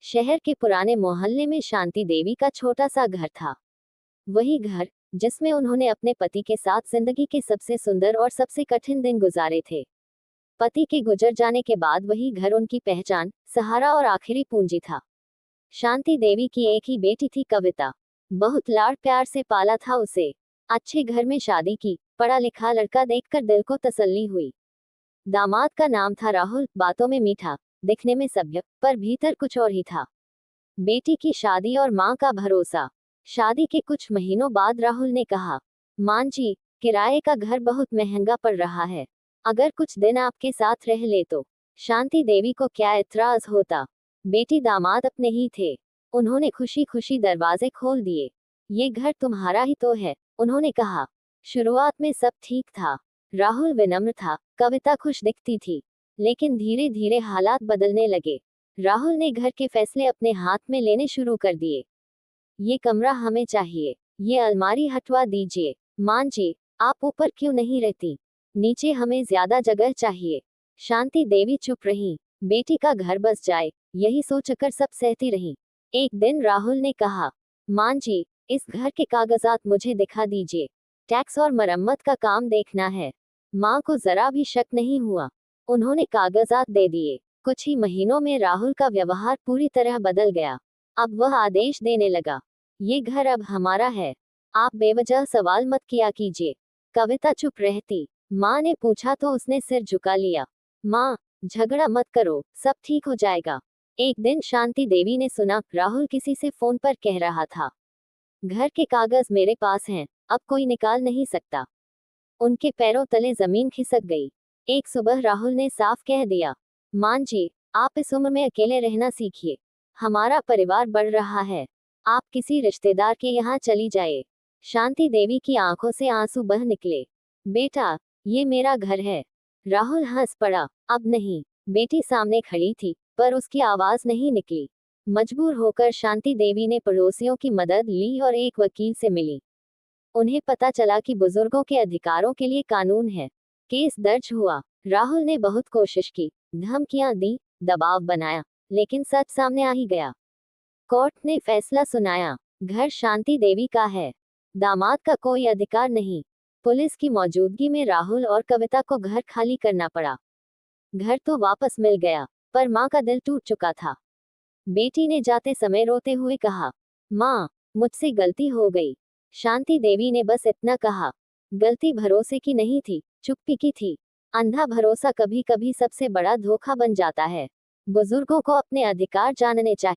शहर के पुराने मोहल्ले में शांति देवी का छोटा सा घर था। वही घर जिसमें उन्होंने अपने पति के साथ जिंदगी के सबसे सुंदर और सबसे कठिन दिन गुजारे थे। पति के गुजर जाने के बाद वही घर उनकी पहचान, सहारा और आखिरी पूंजी था। शांति देवी की एक ही बेटी थी, कविता। बहुत लाड़ प्यार से पाला था उसे। अच्छे घर में शादी की, पढ़ा लिखा लड़का देखकर दिल को तसल्ली हुई। दामाद का नाम था राहुल, बातों में मीठा, दिखने में सभ्य, पर भीतर कुछ और ही था। बेटी की शादी और मां का भरोसा। शादी के कुछ महीनों बाद राहुल ने कहा, मां जी, किराए का घर बहुत महंगा पड़ रहा है। अगर कुछ दिन आपके साथ रह ले तो। शांति देवी को क्या एतराज होता। बेटी दामाद अपने ही थे। उन्होंने खुशी खुशी दरवाजे खोल दिए। ये घर तुम्हारा ही तो है, उन्होंने कहा। शुरुआत में सब ठीक था। राहुल विनम्र था, कविता खुश दिखती थी। लेकिन धीरे धीरे हालात बदलने लगे। राहुल ने घर के फैसले अपने हाथ में लेने शुरू कर दिए। ये कमरा हमें चाहिए, ये अलमारी हटवा दीजिए। मां जी, आप ऊपर क्यों नहीं रहती? नीचे हमें ज्यादा जगह चाहिए। शांति देवी चुप रही। बेटी का घर बस जाए, यही सोचकर सब सहती रही। एक दिन राहुल ने कहा, मां जी, इस घर के कागजात मुझे दिखा दीजिए। टैक्स और मरम्मत का काम देखना है। मां को जरा भी शक नहीं हुआ। उन्होंने कागजात दे दिए। कुछ ही महीनों में राहुल का व्यवहार पूरी तरह बदल गया। अब वह आदेश देने लगा, ये घर अब हमारा है, आप बेवजह सवाल मत किया कीजिए। कविता चुप रहती। माँ ने पूछा तो उसने सिर झुका लिया। माँ, झगड़ा मत करो, सब ठीक हो जाएगा। एक दिन शांति देवी ने सुना, राहुल किसी से फोन पर कह रहा था, घर के कागज मेरे पास हैं, अब कोई निकाल नहीं सकता। उनके पैरों तले जमीन खिसक गई। एक सुबह राहुल ने साफ कह दिया, मां जी, आप इस उम्र में अकेले रहना सीखिए। हमारा परिवार बढ़ रहा है, आप किसी रिश्तेदार के यहाँ चली जाए। शांति देवी की आंखों से आंसू बह निकले। बेटा, ये मेरा घर है। राहुल हंस पड़ा, अब नहीं। बेटी सामने खड़ी थी, पर उसकी आवाज नहीं निकली। मजबूर होकर शांति देवी ने पड़ोसियों की मदद ली और एक वकील से मिली। उन्हें पता चला कि बुजुर्गों के अधिकारों के लिए कानून है। केस दर्ज हुआ। राहुल ने बहुत कोशिश की, धमकियां दी, दबाव बनाया, लेकिन सच सामने आ ही गया। कोर्ट ने फैसला सुनाया, घर शांति देवी का है, दामाद का कोई अधिकार नहीं। पुलिस की मौजूदगी में राहुल और कविता को घर खाली करना पड़ा। घर तो वापस मिल गया, पर मां का दिल टूट चुका था। बेटी ने जाते समय रोते हुए कहा, मां, मुझसे गलती हो गई। शांति देवी ने बस इतना कहा, गलती भरोसे की नहीं थी, चुप्पी की थी। अंधा भरोसा कभी कभी सबसे बड़ा धोखा बन जाता है। बुजुर्गों को अपने अधिकार जानने चाहिए।